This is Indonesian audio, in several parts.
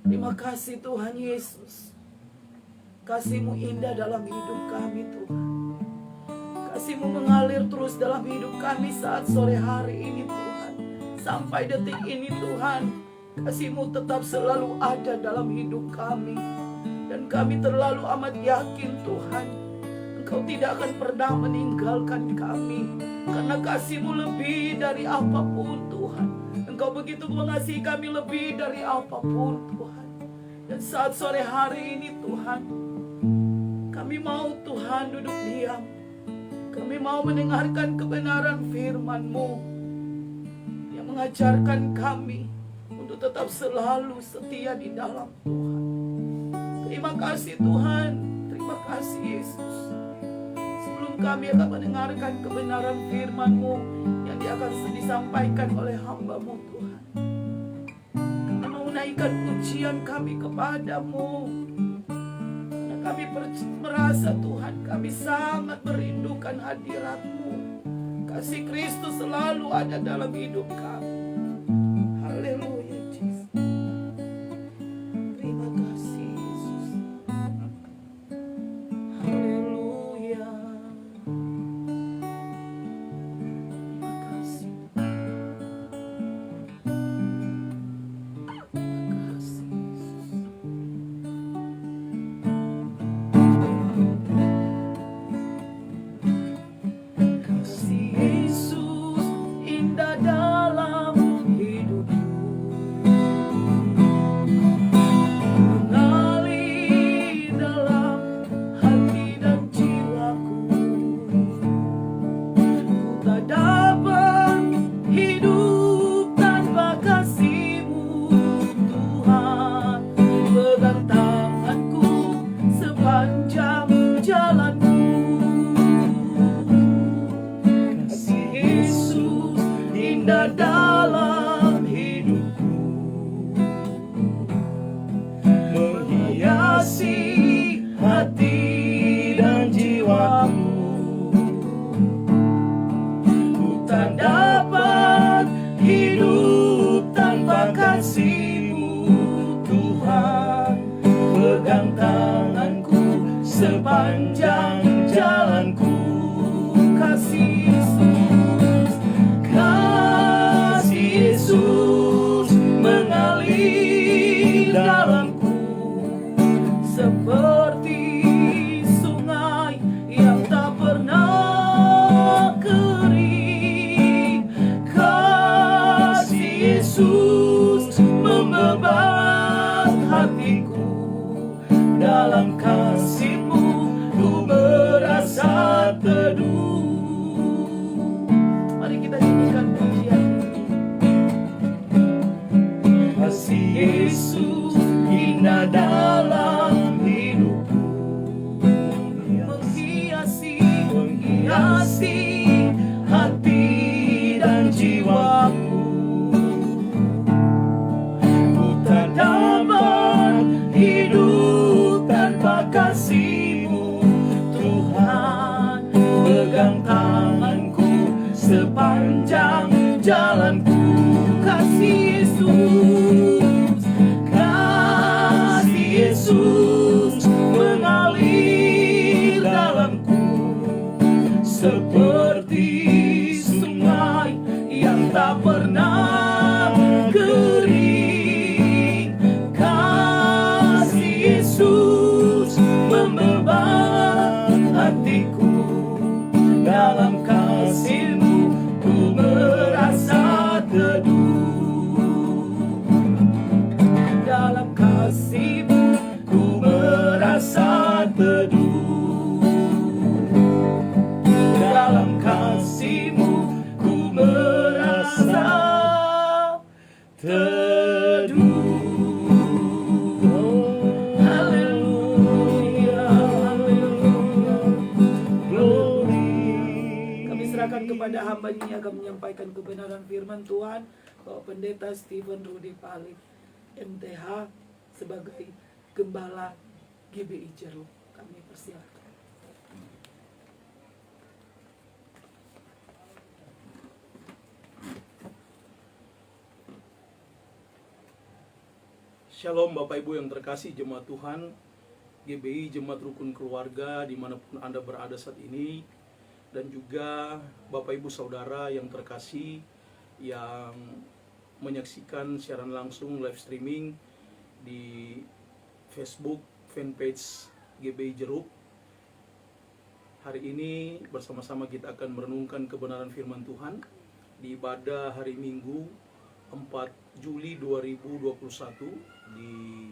Terima kasih Tuhan Yesus. Kasih-Mu indah dalam hidup kami Tuhan. Kasih-Mu mengalir terus dalam hidup kami saat sore hari ini Tuhan. Sampai detik ini Tuhan, kasih-Mu tetap selalu ada dalam hidup kami. Dan kami terlalu amat yakin Tuhan, Engkau tidak akan pernah meninggalkan kami. Karena kasih-Mu lebih dari apapun Tuhan. Engkau begitu mengasihi kami lebih dari apapun Tuhan. Dan saat sore hari ini Tuhan, kami mau Tuhan duduk diam. Kami mau mendengarkan kebenaran firman-Mu yang mengajarkan kami untuk tetap selalu setia di dalam Tuhan. Terima kasih Tuhan, terima kasih Yesus. Sebelum kami akan mendengarkan kebenaran firman-Mu yang akan disampaikan oleh hamba-Mu Tuhan, kami mau menaikkan pujian kami kepada-Mu. Kami merasa Tuhan, kami sangat merindukan hadirat-Mu. Kasih Kristus selalu ada dalam hidup kami. Haleluya Yesus. Terima kasih Yesus. Haleluya. Terima kasih. Terima kasih Yesus. Kasih Yesus indah dalam hidupku, mengalir dalam hati dan jiwaku. Ku tak dapat hidup tanpa kasih-Mu Tuhan. Pegang tanganku sepanjang jalanku. Kasih Yesus indah dalam hidupku, menghiasi hati dan jiwaku. Ku tak dapat hidup tanpa kasih-Mu Tuhan. Pegang tanganku sepanjang jalanku. Kasih Yesus, kasih Yesus mengalir dalamku seperti sungai yang tak pernah kering. Kasih Yesus membebat hatiku. Dalam kasih-Mu ku merasa teduh. Mari kita nyanyikan pujian ini. Kasih Yesus indah dalam hidupku, menghiasi hati dan jiwaku. Ku tak dapat hidup tanpa kasih-Mu Tuhan. Pegang tanganku sepanjang jalanku. Kasih Yesus, kasih Yesus mengalir dalamku seperti sungai yang tak pernah kering. Kasih Yesus membebat hatiku. Dalam kasih-Mu ku merasa teduh. Dalam kasih-Mu ku merasa teduh. Dalam kasih-Mu ku merasa teduh. Haleluya, haleluya, glory. Kami serahkan kepada hamba-Nya yang akan menyampaikan kebenaran firman Tuhan, Bapak Pendeta Stephen Rudy Palik, MTH, sebagai Gembala GBI Jeruk. Kami persilakan. Shalom Bapak Ibu yang terkasih, jemaat Tuhan, GBI, Jemaat Rukun Keluarga dimanapun Anda berada saat ini, dan juga Bapak Ibu Saudara yang terkasih yang menyaksikan siaran langsung live streaming di Facebook fanpage GBI Jeruk. Hari ini bersama-sama kita akan merenungkan kebenaran firman Tuhan di ibadah hari Minggu 4 Juli 2021. Di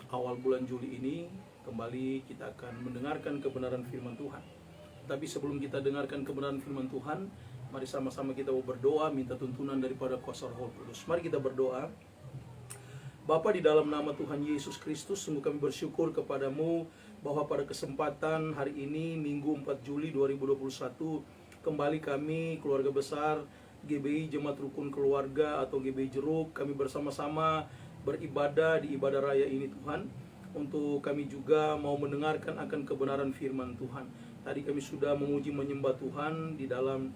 awal bulan Juli ini kembali kita akan mendengarkan kebenaran firman Tuhan. Tapi sebelum kita dengarkan kebenaran firman Tuhan, mari sama-sama kita berdoa minta tuntunan daripada kuasa Roh Kudus. Mari kita berdoa. Bapa, di dalam nama Tuhan Yesus Kristus, sungguh kami bersyukur kepadamu bahwa pada kesempatan hari ini Minggu 4 Juli 2021 kembali kami keluarga besar GBI Jemaat Rukun Keluarga atau GBI Jeruk, kami bersama-sama beribadah di ibadah raya ini Tuhan, untuk kami juga mau mendengarkan akan kebenaran firman Tuhan. Tadi kami sudah memuji menyembah Tuhan di dalam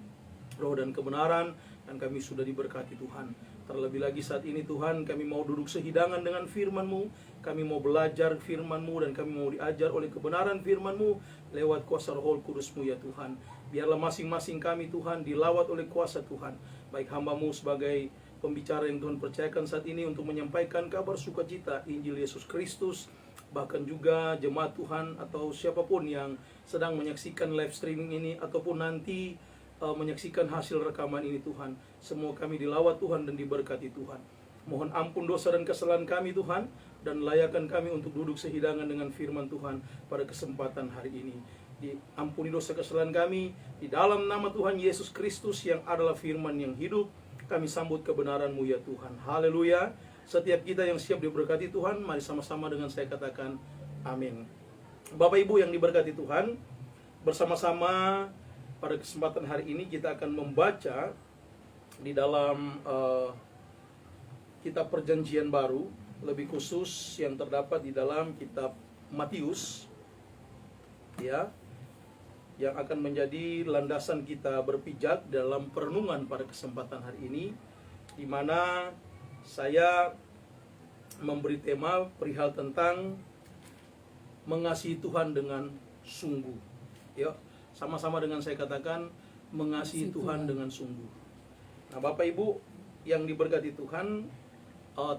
roh dan kebenaran, dan kami sudah diberkati Tuhan. Terlebih lagi saat ini Tuhan, kami mau duduk sehidangan dengan firman-Mu, kami mau belajar firman-Mu, dan kami mau diajar oleh kebenaran firman-Mu lewat kuasa Roh Kudus-Mu ya Tuhan. Biarlah masing-masing kami Tuhan dilawat oleh kuasa Tuhan, baik hamba-Mu sebagai pembicara yang Tuhan percayakan saat ini untuk menyampaikan kabar sukacita Injil Yesus Kristus, bahkan juga jemaat Tuhan atau siapapun yang sedang menyaksikan live streaming ini ataupun nanti menyaksikan hasil rekaman ini Tuhan. Semua kami dilawat Tuhan dan diberkati Tuhan. Mohon ampun dosa dan kesalahan kami Tuhan, dan layakan kami untuk duduk sehidangan dengan firman Tuhan pada kesempatan hari ini. Diampuni dosa kesalahan kami di dalam nama Tuhan Yesus Kristus yang adalah firman yang hidup. Kami sambut kebenaran-Mu ya Tuhan. Haleluya. Setiap kita yang siap diberkati Tuhan, mari sama-sama dengan saya katakan amin. Bapak Ibu yang diberkati Tuhan, bersama-sama pada kesempatan hari ini kita akan membaca di dalam kitab Perjanjian Baru, lebih khusus yang terdapat di dalam kitab Matius, ya, yang akan menjadi landasan kita berpijak dalam perenungan pada kesempatan hari ini, di mana saya memberi tema perihal tentang mengasihi Tuhan dengan sungguh. Yuk, sama-sama dengan saya katakan mengasihi Tuhan dengan sungguh. Nah, Bapak Ibu yang diberkati Tuhan,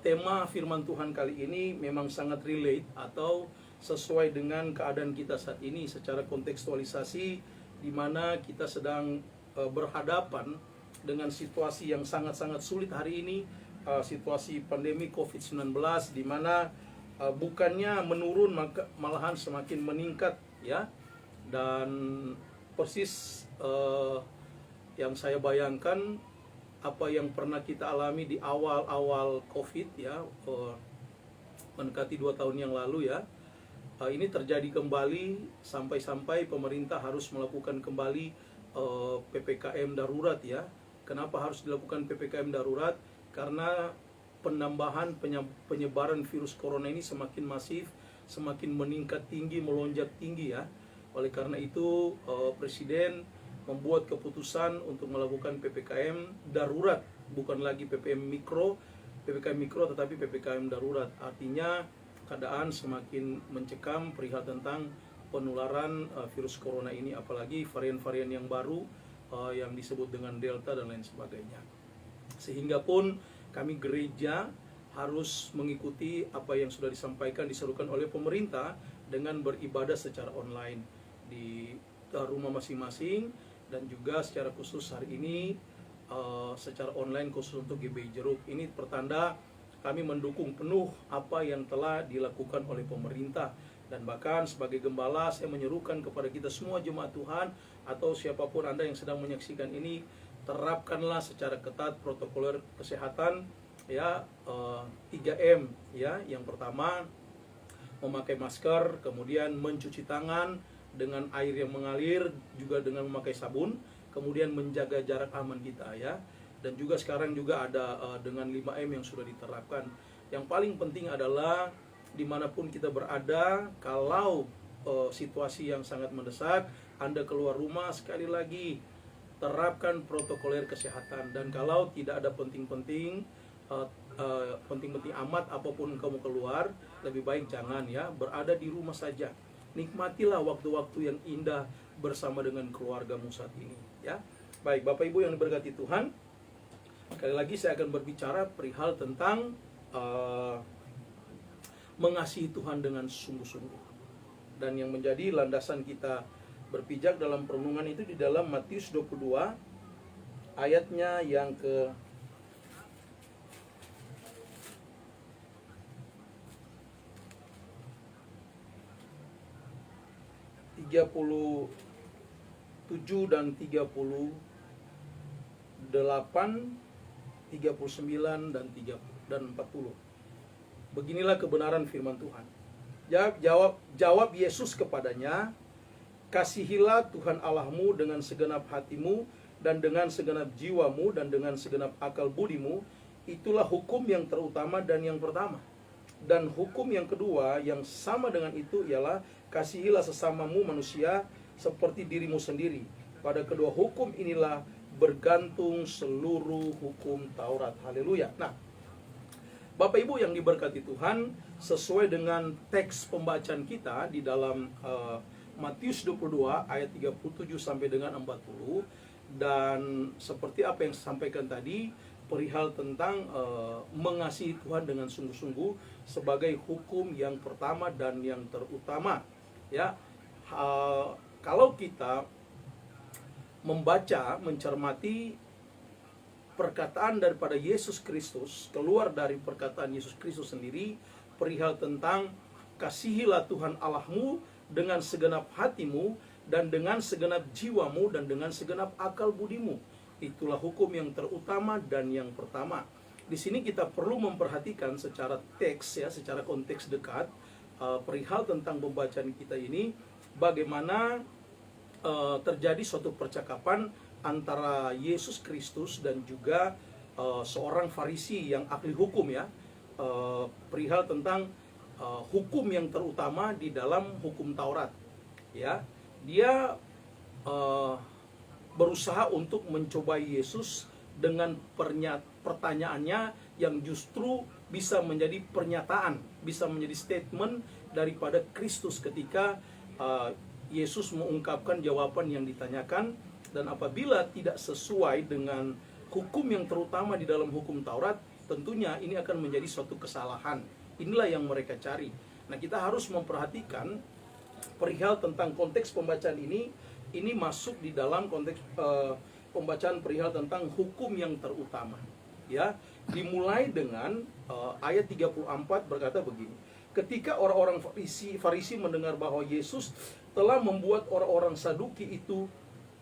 tema firman Tuhan kali ini memang sangat relate atau sesuai dengan keadaan kita saat ini secara kontekstualisasi, di mana kita sedang berhadapan dengan situasi yang sangat-sangat sulit hari ini, situasi pandemi COVID-19, di mana bukannya menurun malahan semakin meningkat ya. Dan persis yang saya bayangkan apa yang pernah kita alami di awal-awal COVID ya, mendekati 2 tahun yang lalu ya. Ini terjadi kembali sampai-sampai pemerintah harus melakukan kembali PPKM darurat ya. Kenapa harus dilakukan PPKM darurat? Karena penambahan penyebaran virus corona ini semakin masif, semakin meningkat tinggi, melonjak tinggi ya. Oleh karena itu Presiden membuat keputusan untuk melakukan PPKM darurat, bukan lagi PPKM mikro tetapi PPKM darurat. Artinya keadaan semakin mencekam perihal tentang penularan virus corona ini, apalagi varian-varian yang baru yang disebut dengan Delta dan lain sebagainya. Sehingga pun kami gereja harus mengikuti apa yang sudah disampaikan, diserukan oleh pemerintah dengan beribadah secara online di rumah masing-masing, dan juga secara khusus hari ini secara online khusus untuk GBI Jeruk. Ini pertanda kami mendukung penuh apa yang telah dilakukan oleh pemerintah. Dan bahkan sebagai gembala saya menyerukan kepada kita semua jemaat Tuhan atau siapapun Anda yang sedang menyaksikan ini, terapkanlah secara ketat protokol kesehatan ya, 3M ya. Yang pertama memakai masker, kemudian mencuci tangan dengan air yang mengalir, juga dengan memakai sabun, kemudian menjaga jarak aman kita ya. Dan juga sekarang juga ada dengan 5M yang sudah diterapkan. Yang paling penting adalah dimanapun kita berada, kalau situasi yang sangat mendesak, Anda keluar rumah, sekali lagi terapkan protokoler kesehatan. Dan kalau tidak ada penting-penting, penting-penting amat apapun kamu keluar, lebih baik jangan ya, berada di rumah saja. Nikmatilah waktu-waktu yang indah bersama dengan keluargamu saat ini ya. Baik, Bapak Ibu yang diberkati Tuhan, sekali lagi saya akan berbicara perihal tentang mengasihi Tuhan dengan sungguh-sungguh. Dan yang menjadi landasan kita berpijak dalam perenungan itu di dalam Matius 22 ayatnya yang ke 37 dan 38, 39 dan 40. Beginilah kebenaran firman Tuhan. Jawab Yesus kepadanya, "Kasihilah Tuhan Allahmu dengan segenap hatimu dan dengan segenap jiwamu dan dengan segenap akal budimu. Itulah hukum yang terutama dan yang pertama. Dan hukum yang kedua yang sama dengan itu ialah kasihilah sesamamu manusia seperti dirimu sendiri. Pada kedua hukum inilah bergantung seluruh hukum Taurat." Haleluya. Nah, Bapak Ibu yang diberkati Tuhan, sesuai dengan teks pembacaan kita di dalam Matius 22 ayat 37 sampai dengan 40, dan seperti apa yang saya sampaikan tadi, perihal tentang mengasihi Tuhan dengan sungguh-sungguh sebagai hukum yang pertama dan yang terutama. Ya, kalau kita membaca, mencermati perkataan daripada Yesus Kristus, keluar dari perkataan Yesus Kristus sendiri, perihal tentang kasihilah Tuhan Allahmu dengan segenap hatimu dan dengan segenap jiwamu dan dengan segenap akal budimu. Itulah hukum yang terutama dan yang pertama. Di sini kita perlu memperhatikan secara teks ya, secara konteks dekat perihal tentang pembacaan kita ini, bagaimana terjadi suatu percakapan antara Yesus Kristus dan juga seorang Farisi yang ahli hukum ya, perihal tentang hukum yang terutama di dalam hukum Taurat ya. Dia berusaha untuk mencobai Yesus dengan pertanyaannya yang justru bisa menjadi pernyataan, bisa menjadi statement daripada Kristus ketika Yesus mengungkapkan jawaban yang ditanyakan. Dan apabila tidak sesuai dengan hukum yang terutama di dalam hukum Taurat, tentunya ini akan menjadi suatu kesalahan. Inilah yang mereka cari. Nah, kita harus memperhatikan perihal tentang konteks pembacaan ini masuk di dalam konteks pembacaan perihal tentang hukum yang terutama. Ya, dimulai dengan ayat 34 berkata begini. Ketika orang-orang Farisi mendengar bahwa Yesus telah membuat orang-orang Saduki itu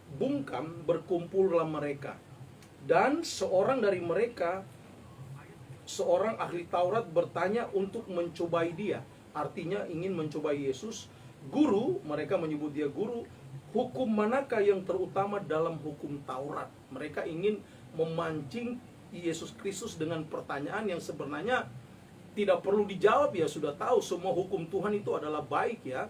bungkam, berkumpullah mereka. Dan seorang dari mereka, seorang ahli Taurat, bertanya untuk mencobai dia. Artinya ingin mencobai Yesus. Guru, mereka menyebut dia guru, hukum manakah yang terutama dalam hukum Taurat? Mereka ingin memancing Yesus Kristus dengan pertanyaan yang sebenarnya tidak perlu dijawab, ya sudah tahu semua hukum Tuhan itu adalah baik ya,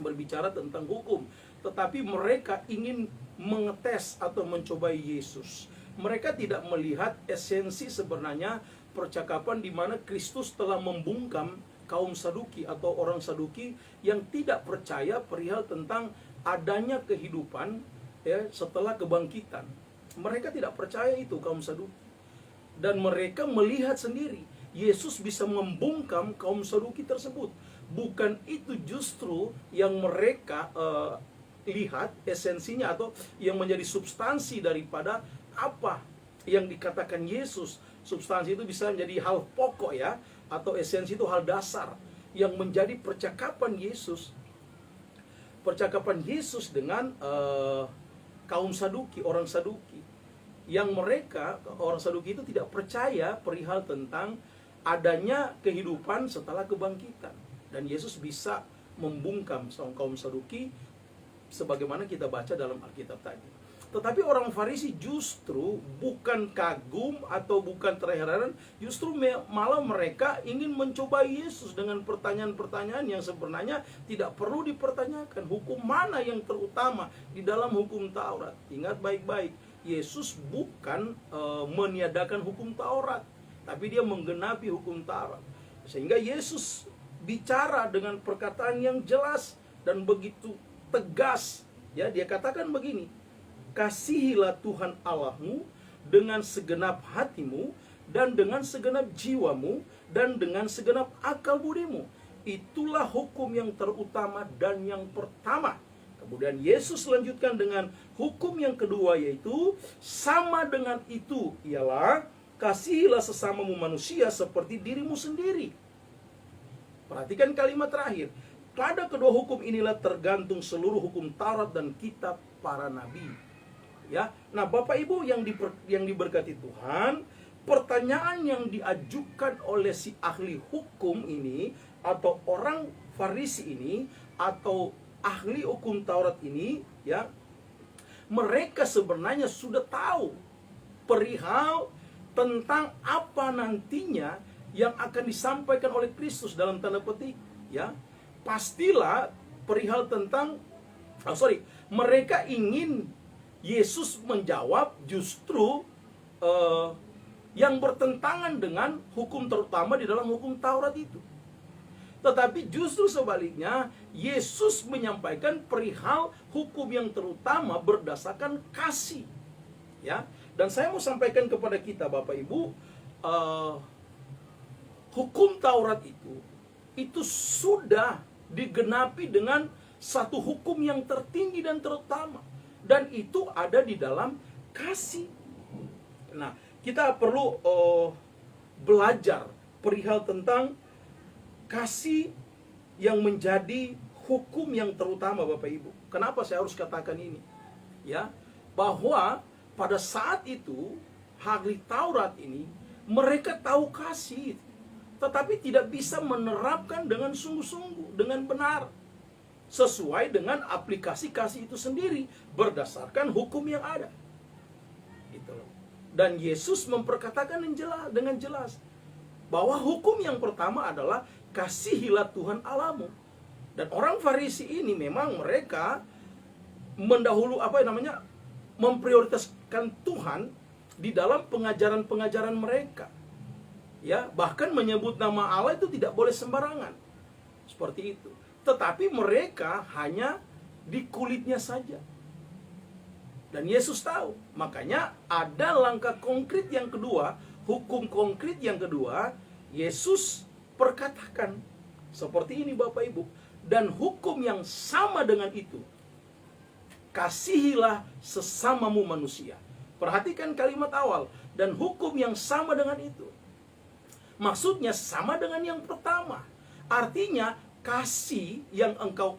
berbicara tentang hukum. Tetapi mereka ingin mengetes atau mencobai Yesus. Mereka tidak melihat esensi sebenarnya percakapan di mana Kristus telah membungkam kaum Saduki atau orang Saduki yang tidak percaya perihal tentang adanya kehidupan ya setelah kebangkitan. Mereka tidak percaya itu, kaum Saduki. Dan mereka melihat sendiri Yesus bisa membungkam kaum Saduki tersebut. Bukan itu justru yang mereka lihat esensinya atau yang menjadi substansi daripada apa yang dikatakan Yesus. Substansi itu bisa menjadi hal pokok ya, atau esensi itu hal dasar yang menjadi percakapan Yesus. Percakapan Yesus dengan kaum Saduki, orang Saduki, yang mereka, orang Saduki itu tidak percaya perihal tentang adanya kehidupan setelah kebangkitan. Dan Yesus bisa membungkam kaum Saduki sebagaimana kita baca dalam Alkitab tadi. Tetapi orang Farisi justru bukan kagum atau bukan terheran, justru malah mereka ingin mencobai Yesus dengan pertanyaan-pertanyaan yang sebenarnya tidak perlu dipertanyakan. Hukum mana yang terutama di dalam hukum Taurat? Ingat baik-baik, Yesus bukan meniadakan hukum Taurat, tapi dia menggenapi hukum Taurat. Sehingga Yesus bicara dengan perkataan yang jelas dan begitu tegas. Ya, dia katakan begini, kasihilah Tuhan Allahmu dengan segenap hatimu, dan dengan segenap jiwamu, dan dengan segenap akal budimu. Itulah hukum yang terutama dan yang pertama. Kemudian Yesus lanjutkan dengan hukum yang kedua, yaitu sama dengan itu, ialah kasihilah sesamamu manusia seperti dirimu sendiri. Perhatikan kalimat terakhir. Pada kedua hukum inilah tergantung seluruh hukum Taurat dan kitab para nabi. Ya, nah Bapak Ibu yang diberkati Tuhan, pertanyaan yang diajukan oleh si ahli hukum ini, atau orang Farisi ini, atau ahli hukum Taurat ini, ya, mereka sebenarnya sudah tahu perihal tentang apa nantinya yang akan disampaikan oleh Kristus dalam tanda petik, ya. Pastilah perihal tentang mereka ingin Yesus menjawab justru yang bertentangan dengan hukum terutama di dalam hukum Taurat itu. Tetapi justru sebaliknya, Yesus menyampaikan perihal hukum yang terutama berdasarkan kasih. Ya, dan saya mau sampaikan kepada kita Bapak Ibu, hukum Taurat itu sudah digenapi dengan satu hukum yang tertinggi dan terutama, dan itu ada di dalam kasih. Nah, kita perlu belajar perihal tentang kasih yang menjadi hukum yang terutama Bapak Ibu. Kenapa saya harus katakan ini? Ya, bahwa pada saat itu ahli Taurat ini mereka tahu kasih, tetapi tidak bisa menerapkan dengan sungguh-sungguh, dengan benar, sesuai dengan aplikasi kasih itu sendiri berdasarkan hukum yang ada. Gitu loh. Dan Yesus memperkatakan dengan jelas bahwa hukum yang pertama adalah kasihilah Tuhan Allahmu. Dan orang Farisi ini memang mereka memprioritaskan Tuhan di dalam pengajaran-pengajaran mereka. Ya, bahkan menyebut nama Allah itu tidak boleh sembarangan. Seperti itu. Tetapi mereka hanya di kulitnya saja. Dan Yesus tahu. Makanya ada langkah konkret yang kedua, hukum konkret yang kedua, Yesus perkatakan seperti ini Bapak Ibu. Dan hukum yang sama dengan itu, kasihilah sesamamu manusia. Perhatikan kalimat awal, dan hukum yang sama dengan itu. Maksudnya sama dengan yang pertama. Artinya kasih yang engkau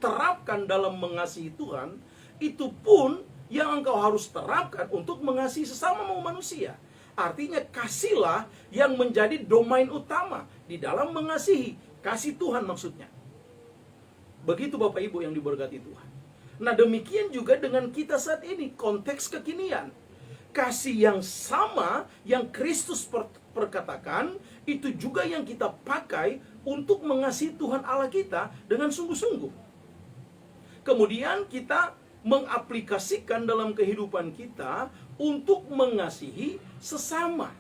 terapkan dalam mengasihi Tuhan, itu pun yang engkau harus terapkan untuk mengasihi sesamamu manusia. Artinya kasihlah yang menjadi domain utama di dalam mengasihi. Kasih Tuhan maksudnya. Begitu Bapak Ibu yang diberkati Tuhan. Nah, demikian juga dengan kita saat ini, konteks kekinian. Kasih yang sama yang Kristus perkatakan, itu juga yang kita pakai untuk mengasihi Tuhan Allah kita dengan sungguh-sungguh. Kemudian kita mengaplikasikan dalam kehidupan kita untuk mengasihi sesama.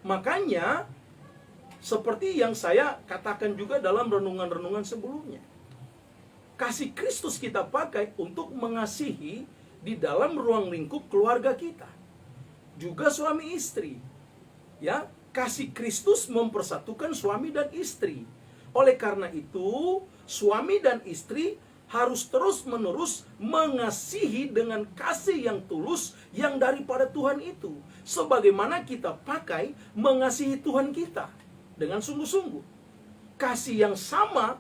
Makanya seperti yang saya katakan juga dalam renungan-renungan sebelumnya, kasih Kristus kita pakai untuk mengasihi di dalam ruang lingkup keluarga kita, juga suami istri. Ya, kasih Kristus mempersatukan suami dan istri. Oleh karena itu, suami dan istri harus terus-menerus mengasihi dengan kasih yang tulus yang daripada Tuhan itu, sebagaimana kita pakai mengasihi Tuhan kita dengan sungguh-sungguh. Kasih yang sama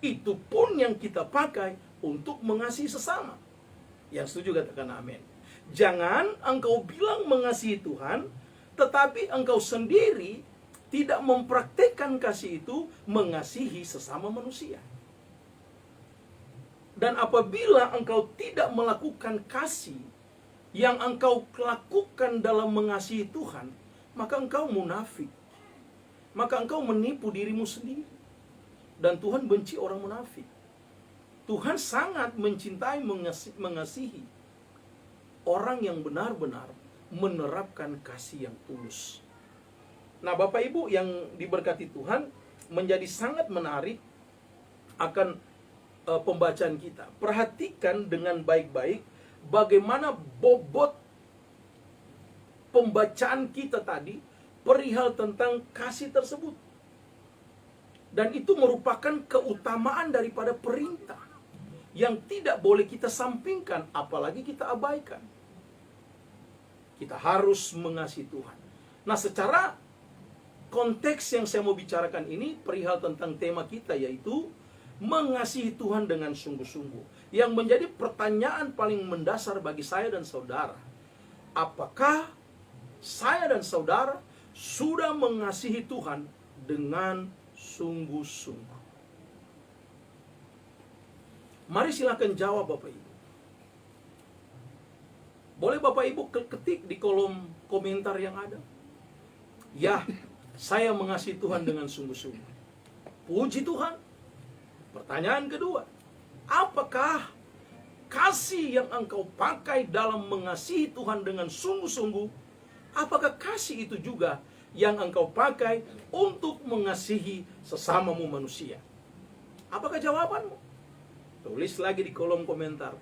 itu pun yang kita pakai untuk mengasihi sesama. Yang setuju katakan amin. Jangan engkau bilang mengasihi Tuhan, tetapi engkau sendiri tidak mempraktekkan kasih itu mengasihi sesama manusia. Dan apabila engkau tidak melakukan kasih yang engkau lakukan dalam mengasihi Tuhan, maka engkau munafik. Maka engkau menipu dirimu sendiri. Dan Tuhan benci orang munafik. Tuhan sangat mencintai mengasihi orang yang benar-benar menerapkan kasih yang tulus. Nah, Bapak Ibu yang diberkati Tuhan, menjadi sangat menarik akan pembacaan kita. Perhatikan dengan baik-baik bagaimana bobot pembacaan kita tadi perihal tentang kasih tersebut. Dan itu merupakan keutamaan daripada perintah yang tidak boleh kita sampingkan, apalagi kita abaikan. Kita harus mengasihi Tuhan. Nah, secara konteks yang saya mau bicarakan ini perihal tentang tema kita, yaitu mengasihi Tuhan dengan sungguh-sungguh. Yang menjadi pertanyaan paling mendasar bagi saya dan saudara, apakah saya dan saudara sudah mengasihi Tuhan dengan sungguh-sungguh? Mari silakan jawab Bapak Ibu. Boleh Bapak Ibu ketik di kolom komentar yang ada. Ya, saya mengasihi Tuhan dengan sungguh-sungguh. Puji Tuhan. Pertanyaan kedua, apakah kasih yang engkau pakai dalam mengasihi Tuhan dengan sungguh-sungguh, apakah kasih itu juga yang engkau pakai untuk mengasihi sesamamu manusia? Apakah jawabanmu? Tulis lagi di kolom komentar.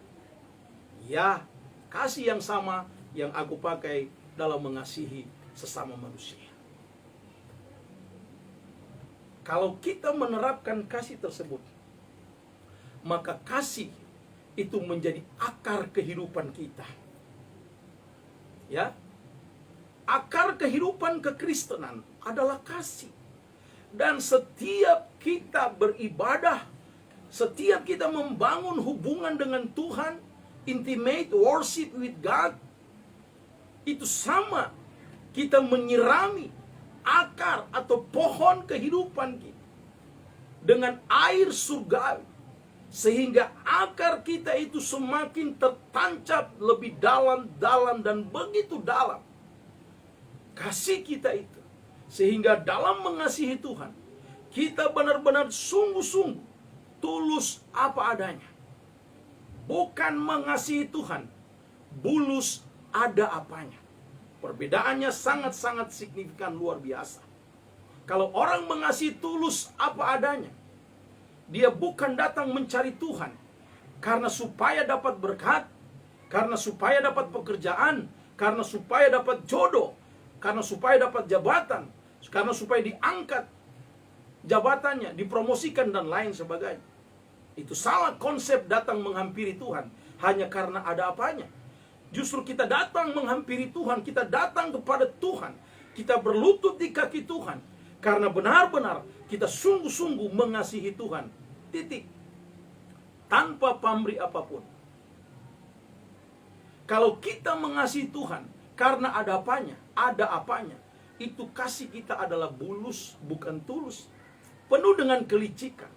Ya, kasih yang sama yang aku pakai dalam mengasihi sesama manusia. Kalau kita menerapkan kasih tersebut, maka kasih itu menjadi akar kehidupan kita. Ya. Akar kehidupan kekristenan adalah kasih. Dan setiap kita beribadah, setiap kita membangun hubungan dengan Tuhan, intimate worship with God, itu sama kita menyirami akar atau pohon kehidupan kita dengan air surgawi, sehingga akar kita itu semakin tertancap lebih dalam dan begitu dalam kasih kita itu, sehingga dalam mengasihi Tuhan kita benar-benar sungguh-sungguh tulus apa adanya. Bukan mengasihi Tuhan bulus ada apanya. Perbedaannya sangat-sangat signifikan, luar biasa. Kalau orang mengasihi tulus apa adanya, dia bukan datang mencari Tuhan karena supaya dapat berkat, karena supaya dapat pekerjaan, karena supaya dapat jodoh, karena supaya dapat jabatan, karena supaya diangkat jabatannya, dipromosikan dan lain sebagainya. Itu salah konsep datang menghampiri Tuhan hanya karena ada apanya. Justru kita datang menghampiri Tuhan, kita datang kepada Tuhan, kita berlutut di kaki Tuhan karena benar-benar kita sungguh-sungguh mengasihi Tuhan. Titik. Tanpa pamrih apapun. Kalau kita mengasihi Tuhan karena ada apanya, itu kasih kita adalah bulus, bukan tulus. Penuh dengan kelicikan.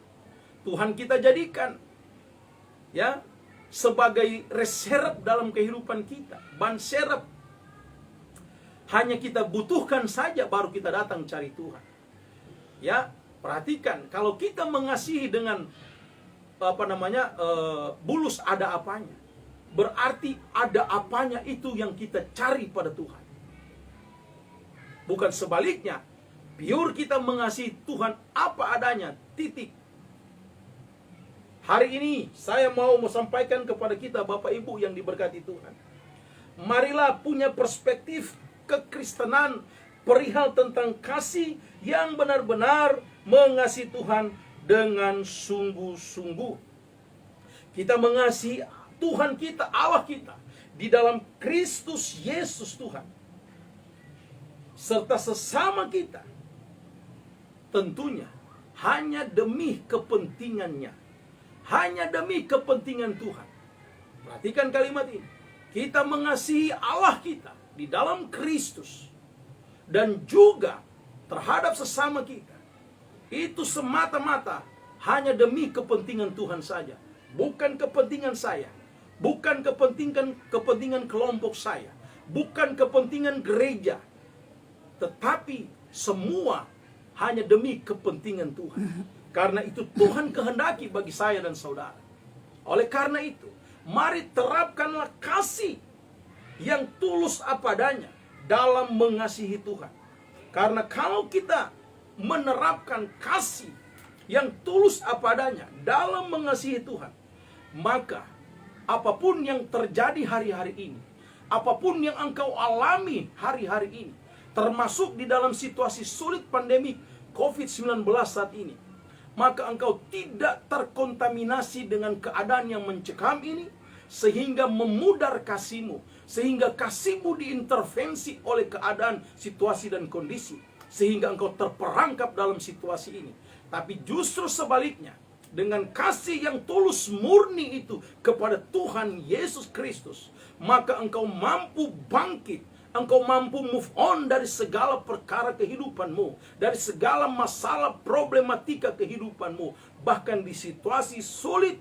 Tuhan kita jadikan ya sebagai reserve dalam kehidupan kita, ban serep. Hanya kita butuhkan saja baru kita datang cari Tuhan. Ya, perhatikan, kalau kita mengasihi dengan bulus ada apanya, berarti ada apanya itu yang kita cari pada Tuhan. Bukan sebaliknya, pure kita mengasihi Tuhan apa adanya, titik. Hari ini saya mau sampaikan kepada kita Bapak Ibu yang diberkati Tuhan. Marilah punya perspektif kekristenan perihal tentang kasih yang benar-benar mengasihi Tuhan dengan sungguh-sungguh. Kita mengasihi Tuhan kita, Allah kita, di dalam Kristus Yesus Tuhan, serta sesama kita, tentunya hanya demi kepentingannya, hanya demi kepentingan Tuhan. Perhatikan kalimat ini. Kita mengasihi Allah kita di dalam Kristus dan juga terhadap sesama kita. Itu semata-mata hanya demi kepentingan Tuhan saja. Bukan kepentingan saya. Bukan kepentingan kelompok saya. Bukan kepentingan gereja. Tetapi semua hanya demi kepentingan Tuhan. Karena itu Tuhan kehendaki bagi saya dan saudara. Oleh karena itu, mari terapkanlah kasih yang tulus apa adanya dalam mengasihi Tuhan. Karena kalau kita menerapkan kasih yang tulus apa adanya dalam mengasihi Tuhan, maka apapun yang terjadi hari-hari ini, apapun yang engkau alami hari-hari ini, termasuk di dalam situasi sulit pandemi COVID-19 saat ini, maka engkau tidak terkontaminasi dengan keadaan yang mencekam ini, sehingga memudar kasihmu, sehingga kasihmu diintervensi oleh keadaan, situasi, dan kondisi, sehingga engkau terperangkap dalam situasi ini. Tapi justru sebaliknya, dengan kasih yang tulus murni itu kepada Tuhan Yesus Kristus, maka engkau mampu bangkit, engkau mampu move on dari segala perkara kehidupanmu, dari segala masalah problematika kehidupanmu. Bahkan di situasi sulit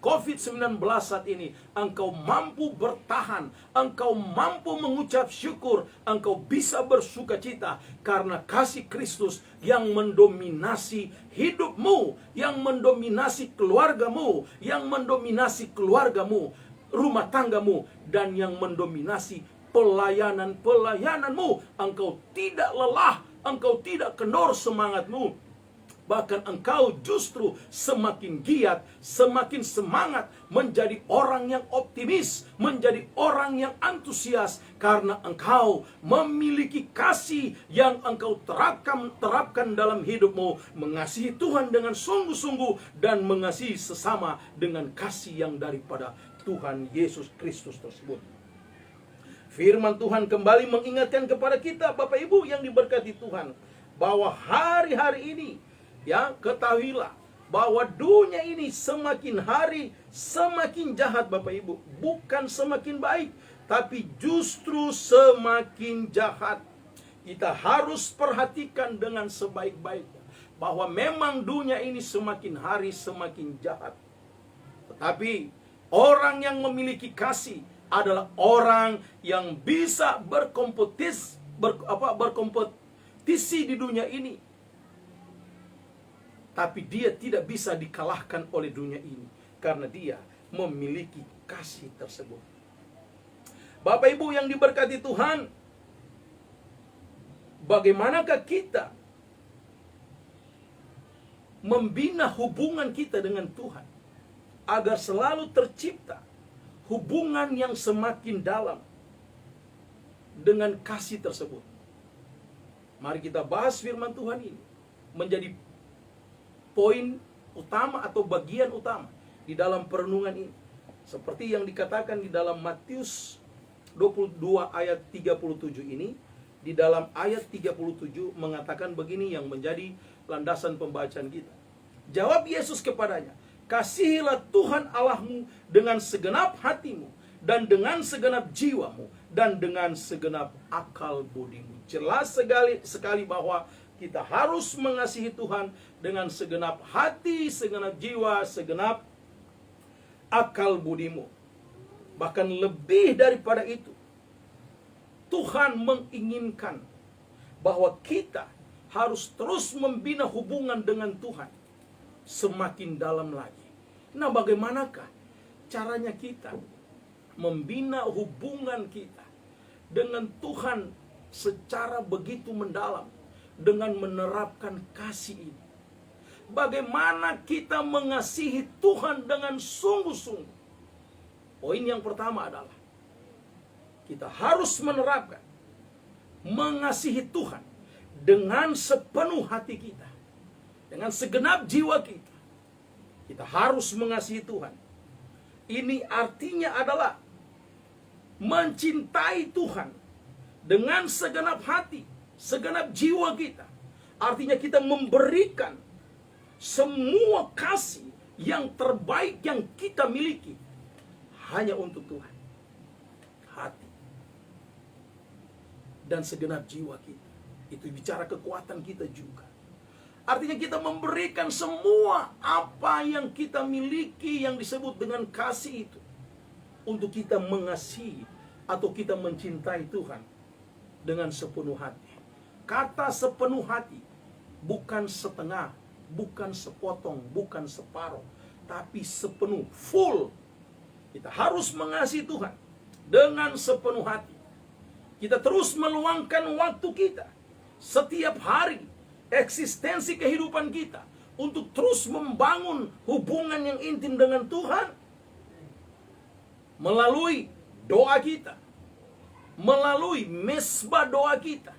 COVID-19 saat ini, engkau mampu bertahan, engkau mampu mengucap syukur, engkau bisa bersuka cita karena kasih Kristus yang mendominasi hidupmu, yang mendominasi keluargamu, rumah tanggamu, dan yang mendominasi pelayananmu. Engkau tidak lelah, engkau tidak kendor semangatmu. Bahkan engkau justru semakin giat, semakin semangat menjadi orang yang optimis, menjadi orang yang antusias, karena engkau memiliki kasih yang engkau terapkan dalam hidupmu, mengasihi Tuhan dengan sungguh-sungguh dan mengasihi sesama dengan kasih yang daripada Tuhan Yesus Kristus tersebut. Firman Tuhan kembali mengingatkan kepada kita, Bapak Ibu yang diberkati Tuhan, bahwa hari-hari ini, ya, ketahuilah bahwa dunia ini semakin hari semakin jahat, Bapak Ibu. Bukan semakin baik, tapi justru semakin jahat. Kita harus perhatikan dengan sebaik-baiknya bahwa memang dunia ini semakin hari semakin jahat. Tetapi orang yang memiliki kasih adalah orang yang bisa berkompetisi di dunia ini. Tapi dia tidak bisa dikalahkan oleh dunia ini karena dia memiliki kasih tersebut. Bapak Ibu yang diberkati Tuhan, bagaimanakah kita membina hubungan kita dengan Tuhan agar selalu tercipta hubungan yang semakin dalam dengan kasih tersebut? Mari kita bahas firman Tuhan ini menjadi poin utama atau bagian utama di dalam perenungan ini. Seperti yang dikatakan di dalam Matius 22 ayat 37 ini, di dalam ayat 37 mengatakan begini yang menjadi landasan pembacaan kita. Jawab Yesus kepadanya, "Kasihilah Tuhan Allahmu dengan segenap hatimu, dan dengan segenap jiwamu, dan dengan segenap akal budimu." Jelas sekali bahwa kita harus mengasihi Tuhan dengan segenap hati, segenap jiwa, segenap akal budimu. Bahkan lebih daripada itu, Tuhan menginginkan bahwa kita harus terus membina hubungan dengan Tuhan semakin dalam lagi. Nah, bagaimanakah caranya kita membina hubungan kita dengan Tuhan secara begitu mendalam, dengan menerapkan kasih ini? Bagaimana kita mengasihi Tuhan dengan sungguh-sungguh? Poin yang pertama adalah kita harus menerapkan mengasihi Tuhan dengan sepenuh hati kita, dengan segenap jiwa kita. Kita harus mengasihi Tuhan. Ini artinya adalah mencintai Tuhan dengan segenap hati, segenap jiwa kita. Artinya kita memberikan semua kasih yang terbaik yang kita miliki hanya untuk Tuhan. Hati dan segenap jiwa kita. Itu bicara kekuatan kita juga. Artinya kita memberikan semua apa yang kita miliki yang disebut dengan kasih itu untuk kita mengasihi atau kita mencintai Tuhan dengan sepenuh hati. Kata sepenuh hati bukan setengah, bukan sepotong, bukan separuh, tapi sepenuh, full. Kita harus mengasihi Tuhan dengan sepenuh hati. Kita terus meluangkan waktu kita setiap hari, eksistensi kehidupan kita, untuk terus membangun hubungan yang intim dengan Tuhan melalui doa kita, melalui mesbah doa kita,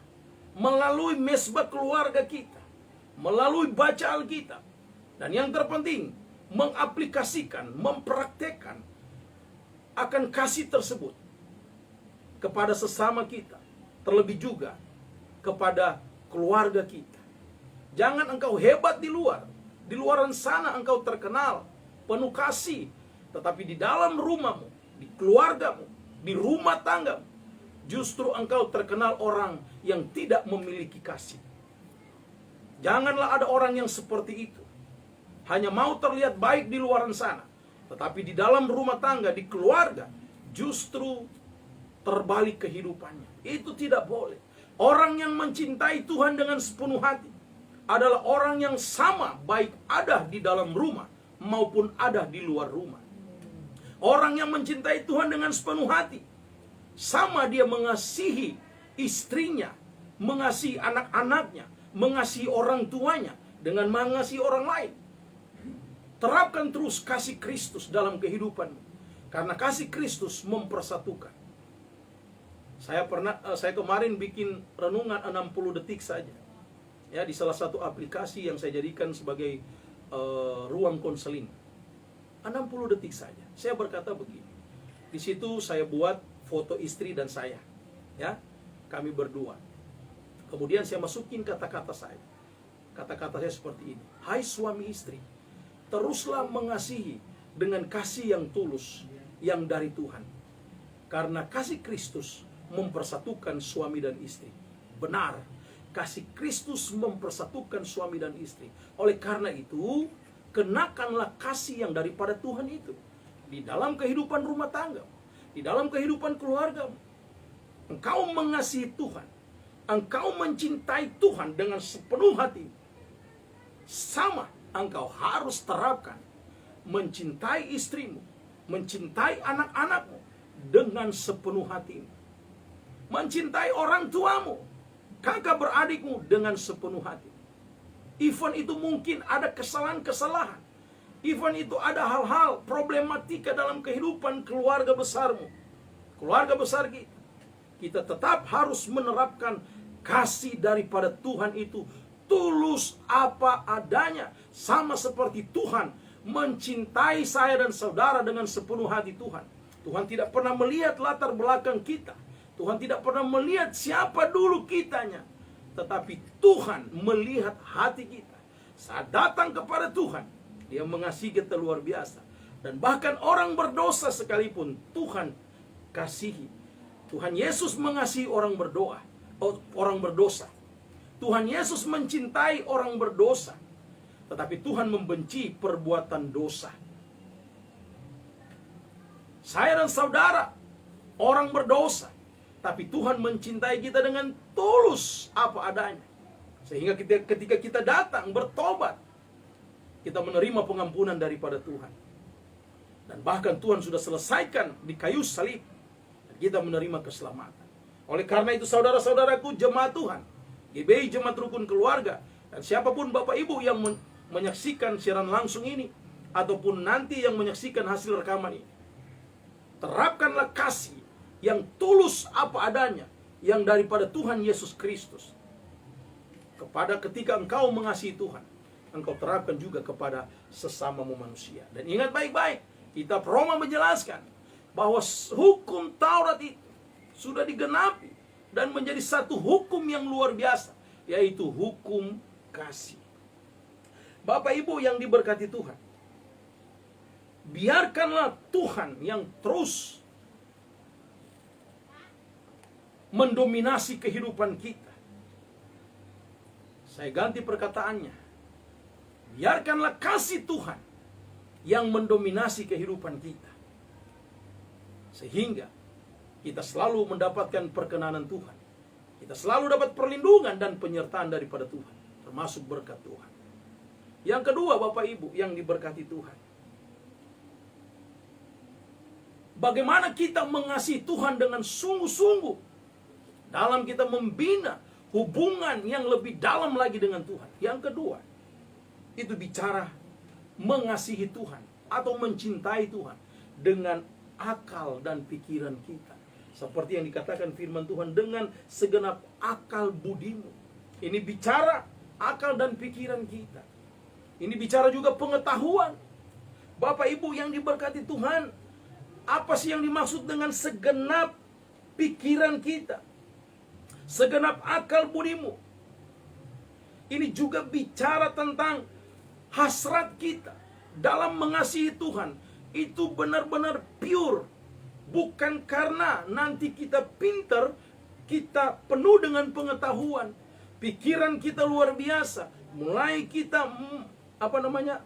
melalui mesbah keluarga kita, melalui baca Alkitab, dan yang terpenting mengaplikasikan, mempraktekkan akan kasih tersebut kepada sesama kita, terlebih juga kepada keluarga kita. Jangan engkau hebat di luaran sana engkau terkenal, penuh kasih, tetapi di dalam rumahmu, di keluargamu, di rumah tanggamu, justru engkau terkenal orang yang tidak memiliki kasih. Janganlah ada orang yang seperti itu, hanya mau terlihat baik di luaran sana, tetapi di dalam rumah tangga, di keluarga, justru terbalik kehidupannya. Itu tidak boleh. Orang yang mencintai Tuhan dengan sepenuh hati adalah orang yang sama, baik ada di dalam rumah maupun ada di luar rumah. Orang yang mencintai Tuhan dengan sepenuh hati, sama dia mengasihi istrinya, mengasihi anak-anaknya, mengasihi orang tuanya, dengan mengasihi orang lain. Terapkan terus kasih Kristus dalam kehidupanmu, karena kasih Kristus mempersatukan. Saya kemarin bikin renungan 60 detik saja, ya, di salah satu aplikasi yang saya jadikan sebagai ruang konseling. 60 detik saja. Saya berkata begini. Di situ saya buat foto istri dan saya, ya, kami berdua. Kemudian saya masukin kata-kata saya. Kata-kata saya seperti ini: hai suami istri, teruslah mengasihi dengan kasih yang tulus yang dari Tuhan, karena kasih Kristus mempersatukan suami dan istri. Benar, kasih Kristus mempersatukan suami dan istri. Oleh karena itu, kenakanlah kasih yang daripada Tuhan itu di dalam kehidupan rumah tangga, di dalam kehidupan keluargamu. Engkau mengasihi Tuhan, engkau mencintai Tuhan dengan sepenuh hati. Sama engkau harus terapkan mencintai istrimu, mencintai anak-anakmu dengan sepenuh hatimu, mencintai orang tuamu, kakak beradikmu dengan sepenuh hati. Even itu mungkin ada kesalahan-kesalahan, even itu ada hal-hal problematika dalam kehidupan keluarga besarmu, keluarga besar kita, kita tetap harus menerapkan kasih daripada Tuhan itu tulus apa adanya, sama seperti Tuhan mencintai saya dan saudara dengan sepenuh hati Tuhan. Tuhan tidak pernah melihat latar belakang kita, Tuhan tidak pernah melihat siapa dulu kitanya, tetapi Tuhan melihat hati kita. Saat datang kepada Tuhan, Dia mengasihi kita luar biasa. Dan bahkan orang berdosa sekalipun Tuhan kasihi. Tuhan Yesus mengasihi orang berdosa. Tuhan Yesus mencintai orang berdosa, tetapi Tuhan membenci perbuatan dosa. Saya dan saudara orang berdosa, tapi Tuhan mencintai kita dengan tulus apa adanya. Sehingga ketika kita datang bertobat, kita menerima pengampunan daripada Tuhan. Dan bahkan Tuhan sudah selesaikan di kayu salib, dan kita menerima keselamatan. Oleh karena itu saudara-saudaraku jemaat Tuhan, GBI Jemaat Rukun Keluarga, dan siapapun Bapak Ibu yang menyaksikan siaran langsung ini, ataupun nanti yang menyaksikan hasil rekaman ini, terapkanlah kasih yang tulus apa adanya, yang daripada Tuhan Yesus Kristus. Ketika engkau mengasihi Tuhan, engkau terapkan juga kepada sesamamu manusia. Dan ingat baik-baik, kitab Roma menjelaskan bahwa hukum Taurat itu sudah digenapi dan menjadi satu hukum yang luar biasa, yaitu hukum kasih. Bapak Ibu yang diberkati Tuhan, biarkanlah Tuhan yang terus mendominasi kehidupan kita. Saya ganti perkataannya. Biarkanlah kasih Tuhan yang mendominasi kehidupan kita, sehingga kita selalu mendapatkan perkenanan Tuhan. Kita selalu dapat perlindungan dan penyertaan daripada Tuhan, termasuk berkat Tuhan. Yang kedua, Bapak Ibu yang diberkati Tuhan, Bagaimana kita mengasihi Tuhan dengan sungguh-sungguh dalam kita membina hubungan yang lebih dalam lagi dengan Tuhan. Yang kedua, itu bicara mengasihi Tuhan atau mencintai Tuhan dengan akal dan pikiran kita. Seperti yang dikatakan firman Tuhan, dengan segenap akal budimu. Ini bicara akal dan pikiran kita. Ini bicara juga pengetahuan. Bapak Ibu yang diberkati Tuhan, apa sih yang dimaksud dengan segenap pikiran kita? Segenap akal budimu. Ini juga bicara tentang hasrat kita dalam mengasihi Tuhan. Itu benar-benar pure. Bukan karena nanti kita pinter, kita penuh dengan pengetahuan, pikiran kita luar biasa, mulai kita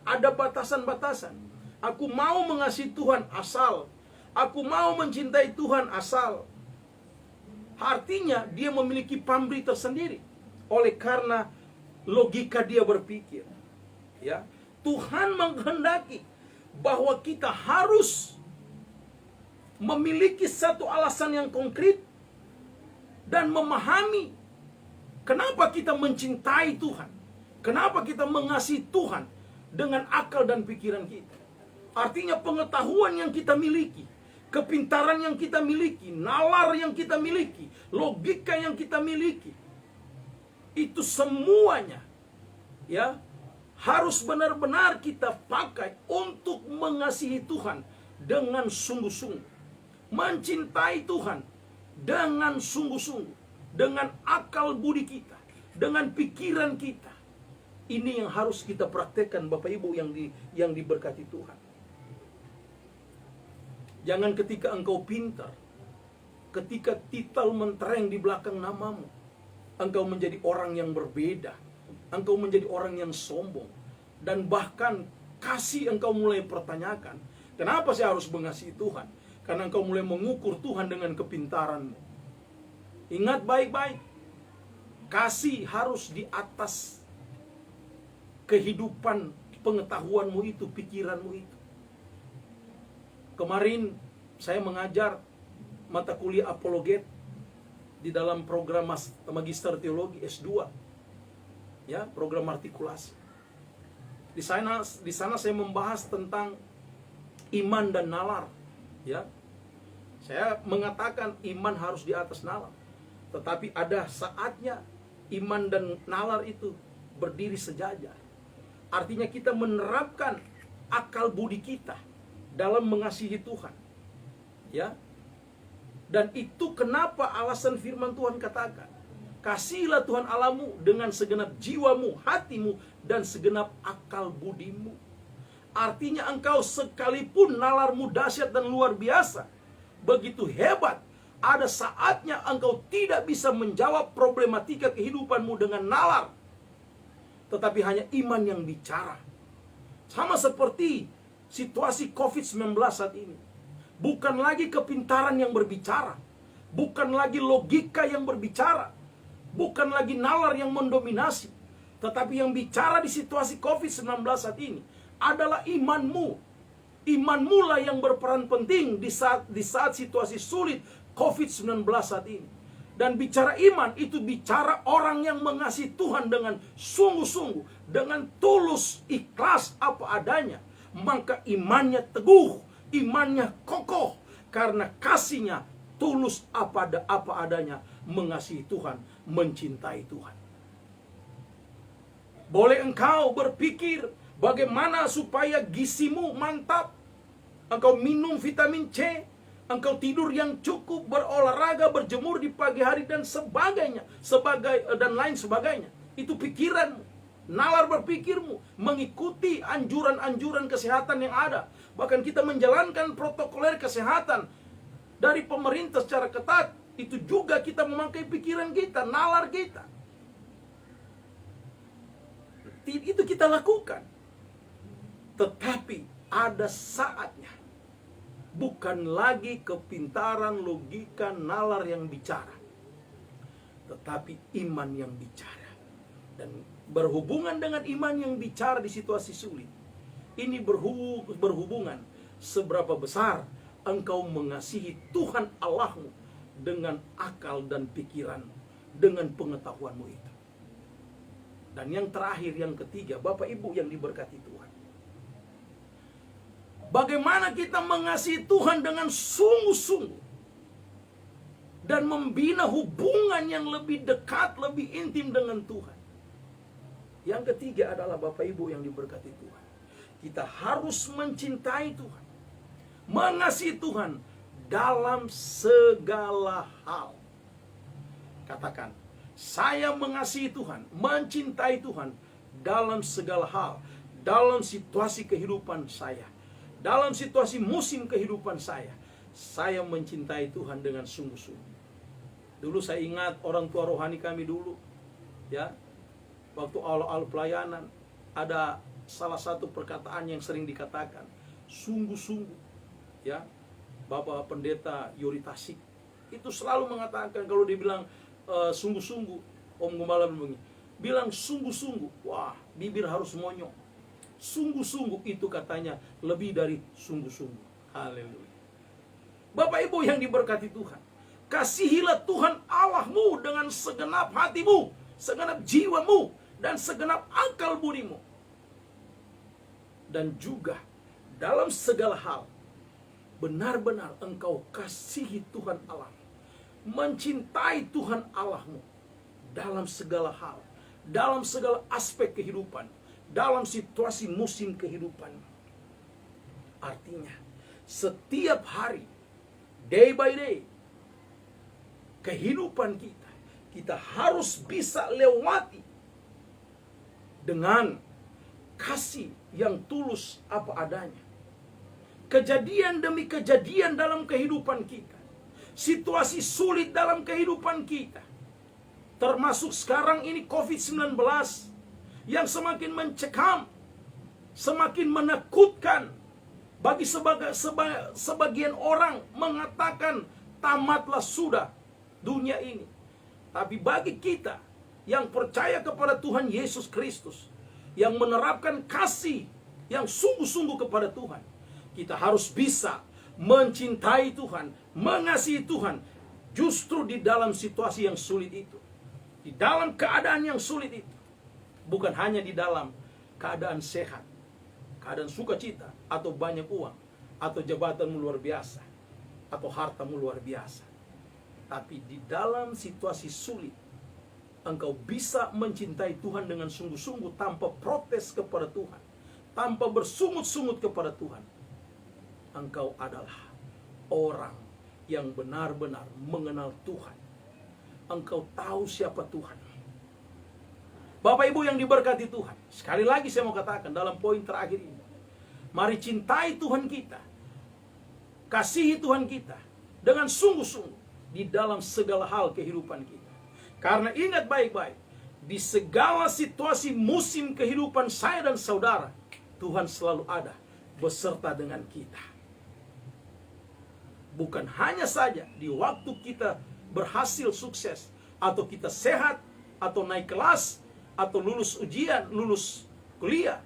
ada batasan-batasan. Aku mau mengasihi Tuhan asal, aku mau mencintai Tuhan asal. Artinya dia memiliki pamrih tersendiri oleh karena logika dia berpikir. Ya, Tuhan menghendaki bahwa kita harus memiliki satu alasan yang konkret dan memahami kenapa kita mencintai Tuhan, kenapa kita mengasihi Tuhan dengan akal dan pikiran kita. Artinya pengetahuan yang kita miliki, kepintaran yang kita miliki, nalar yang kita miliki, logika yang kita miliki, itu semuanya ya harus benar-benar kita pakai untuk mengasihi Tuhan dengan sungguh-sungguh, mencintai Tuhan dengan sungguh-sungguh, dengan akal budi kita, dengan pikiran kita. Ini yang harus kita praktekkan, Bapak Ibu yang diberkati Tuhan. Jangan ketika engkau pintar, ketika titel mentereng di belakang namamu, engkau menjadi orang yang berbeda, engkau menjadi orang yang sombong, dan bahkan kasih engkau mulai pertanyakan, kenapa saya harus mengasihi Tuhan? Karena engkau mulai mengukur Tuhan dengan kepintaranmu. Ingat baik-baik, kasih harus di atas kehidupan pengetahuanmu itu, pikiranmu itu. Kemarin saya mengajar mata kuliah apologet di dalam program Magister Teologi S2. Ya, program artikulasi. Di sana saya membahas tentang iman dan nalar. Ya. Saya mengatakan iman harus di atas nalar. Tetapi ada saatnya iman dan nalar itu berdiri sejajar. Artinya kita menerapkan akal budi kita dalam mengasihi Tuhan. Ya. Dan itu kenapa alasan firman Tuhan katakan, kasihilah Tuhan Allahmu dengan segenap jiwamu, hatimu, dan segenap akal budimu. Artinya engkau sekalipun nalarmu dahsyat dan luar biasa, begitu hebat, ada saatnya engkau tidak bisa menjawab problematika kehidupanmu dengan nalar, tetapi hanya iman yang bicara. Sama seperti situasi COVID-19 saat ini. Bukan lagi kepintaran yang berbicara, bukan lagi logika yang berbicara, bukan lagi nalar yang mendominasi, tetapi yang bicara di situasi COVID-19 saat ini adalah imanmu. Imanmu lah yang berperan penting di saat situasi sulit COVID-19 saat ini. Dan bicara iman itu bicara orang yang mengasihi Tuhan dengan sungguh-sungguh, dengan tulus, ikhlas apa adanya. Maka imannya teguh, imannya kokoh, karena kasihnya tulus apa adanya, mengasihi Tuhan, mencintai Tuhan. Boleh engkau berpikir bagaimana supaya gizimu mantap, engkau minum vitamin C, engkau tidur yang cukup, berolahraga, berjemur di pagi hari dan sebagainya, dan lain sebagainya. Itu pikiranmu, nalar berpikirmu, mengikuti anjuran-anjuran kesehatan yang ada. Bahkan kita menjalankan protokoler kesehatan dari pemerintah secara ketat. Itu juga kita memakai pikiran kita, nalar kita. Itu kita lakukan. Tetapi ada saatnya, bukan lagi kepintaran, logika, nalar yang bicara, tetapi iman yang bicara. Dan berhubungan dengan iman yang bicara di situasi sulit, ini berhubungan seberapa besar engkau mengasihi Tuhan Allahmu dengan akal dan pikiran, dengan pengetahuanmu itu. Dan yang terakhir, yang ketiga, Bapak Ibu yang diberkati Tuhan, bagaimana kita mengasihi Tuhan dengan sungguh-sungguh dan membina hubungan yang lebih dekat, lebih intim dengan Tuhan. Yang ketiga adalah Bapak Ibu yang diberkati Tuhan, kita harus mencintai Tuhan, mengasihi Tuhan dalam segala hal. Katakan, saya mengasihi Tuhan, mencintai Tuhan dalam segala hal. Dalam situasi kehidupan saya, dalam situasi musim kehidupan saya mencintai Tuhan dengan sungguh-sungguh. Dulu saya ingat orang tua rohani kami dulu, ya, waktu awal-awal pelayanan, ada salah satu perkataan yang sering dikatakan, sungguh-sungguh, ya. Bapak Pendeta Yori Tasik itu selalu mengatakan, kalau dibilang sungguh-sungguh, Om Gembala bilang sungguh-sungguh, wah, bibir harus monyong. Sungguh-sungguh itu katanya lebih dari sungguh-sungguh. Haleluya. Bapak Ibu yang diberkati Tuhan, kasihilah Tuhan Allahmu dengan segenap hatimu, segenap jiwamu, dan segenap akal budimu. Dan juga dalam segala hal, benar-benar engkau kasihi Tuhan Allah, mencintai Tuhan Allahmu dalam segala hal, dalam segala aspek kehidupan, dalam situasi musim kehidupan. Artinya, setiap hari, day by day, kehidupan kita harus bisa lewati dengan kasih yang tulus apa adanya. Kejadian demi kejadian dalam kehidupan kita, situasi sulit dalam kehidupan kita, termasuk sekarang ini COVID-19 yang semakin mencekam, semakin menakutkan. Bagi sebagian orang mengatakan tamatlah sudah dunia ini. Tapi bagi kita yang percaya kepada Tuhan Yesus Kristus, yang menerapkan kasih yang sungguh-sungguh kepada Tuhan, kita harus bisa mencintai Tuhan, mengasihi Tuhan, justru di dalam situasi yang sulit itu, di dalam keadaan yang sulit itu. Bukan hanya di dalam keadaan sehat, keadaan sukacita, atau banyak uang, atau jabatanmu luar biasa, atau hartamu luar biasa. Tapi di dalam situasi sulit, engkau bisa mencintai Tuhan dengan sungguh-sungguh tanpa protes kepada Tuhan, tanpa bersungut-sungut kepada Tuhan. Engkau adalah orang yang benar-benar mengenal Tuhan. Engkau tahu siapa Tuhan. Bapak Ibu yang diberkati Tuhan, sekali lagi saya mau katakan dalam poin terakhir ini, mari cintai Tuhan kita, kasihi Tuhan kita dengan sungguh-sungguh di dalam segala hal kehidupan kita. Karena ingat baik-baik, di segala situasi musim kehidupan saya dan saudara, Tuhan selalu ada beserta dengan kita. Bukan hanya saja di waktu kita berhasil sukses, atau kita sehat, atau naik kelas, atau lulus ujian, lulus kuliah,